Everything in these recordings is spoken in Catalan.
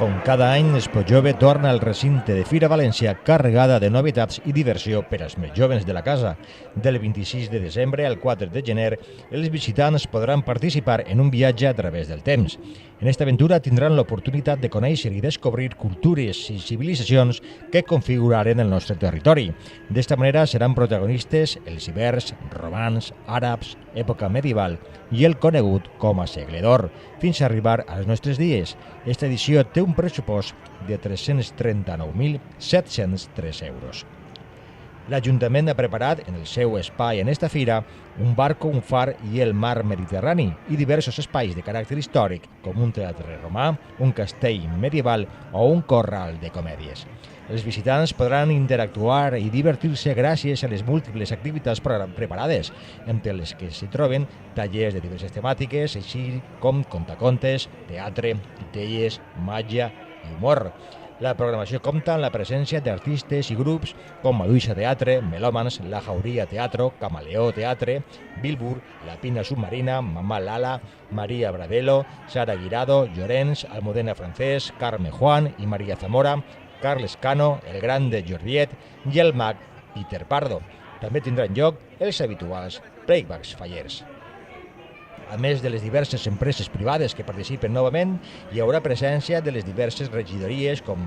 Com cada any, Expo Jove torna al recinte de Fira València carregada de novetats i diversió per als més joves de la casa. Del 26 de desembre al 4 de gener, els visitants podran participar en un viatge a través del temps. En esta aventura tindran l'oportunitat de conèixer i descobrir cultures i civilitzacions que configuraren el nostre territori. D'esta manera seran protagonistes els ibers, romans, àrabs, època medieval i el conegut com a segle d'or, fins a arribar als nostres dies. Esta edició té un pressupost de 339.703 euros. L'Ajuntament ha preparat en el seu espai en esta fira un barco, un far i el mar Mediterrani i diversos espais de caràcter històric com un teatre romà, un castell medieval o un corral de comèdies. Els visitants podran interactuar i divertir-se gràcies a les múltiples activitats preparades, entre les que s'hi troben tallers de diverses temàtiques, així com contacontes, teatre, titelles, màgia i humor. La programació compta amb la presència d'artistes i grups com Maduixa Teatre, Melòmans, La Jauria Teatro, Camaleó Teatre, Bilbur, La Pina Submarina, Mamà Lala, Maria Bradelo, Sara Guirado, Llorenç, Almudena Francés, Carme Juan i Maria Zamora, Carles Cano, el Gran de Jordiet i el mag Peter Pardo. També tindran lloc els habituals Breakbacks Fallers. A més de les diverses empreses privades que participen novament, hi haurà presència de les diverses regidories com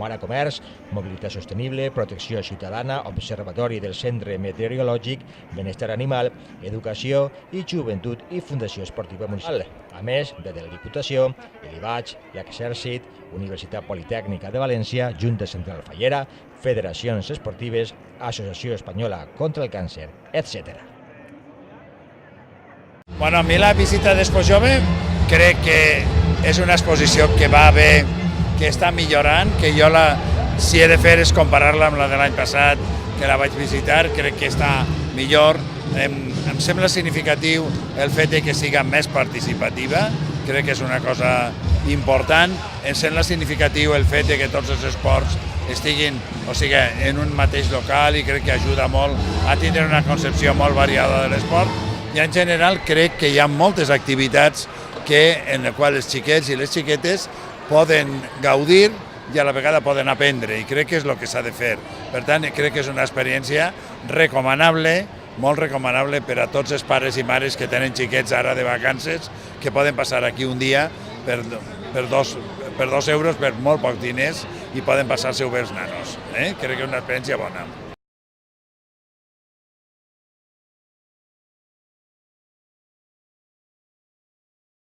ara Comerç, Mobilitat Sostenible, Protecció Ciutadana, Observatori del Centre Meteorològic, Benestar Animal, Educació i Joventut i Fundació Esportiva Municipal. A més de la Diputació, l'IVAG, l'Exèrcit, Universitat Politècnica de València, Junta Central Fallera, Federacions Esportives, Associació Espanyola contra el Càncer, etc. Bueno, a mi la visita d'Expo Jove crec que és una exposició que va bé, que està millorant, que jo si he de fer és comparar-la amb la de l'any passat, que la vaig visitar, crec que està millor. Em sembla significatiu el fet que siga més participativa, crec que és una cosa important. Em sembla significatiu el fet que tots els esports estiguin en un mateix local i crec que ajuda molt a tindre una concepció molt variada de l'esport. I en general crec que hi ha moltes activitats en les quals els xiquets i les xiquetes poden gaudir i a la vegada poden aprendre, i crec que és el que s'ha de fer. Per tant, crec que és una experiència recomanable, molt recomanable per a tots els pares i mares que tenen xiquets ara de vacances, que poden passar aquí un dia per 2 euros, per molt pocs diners, i poden passar-se-ho bé els nanos. Crec que és una experiència bona.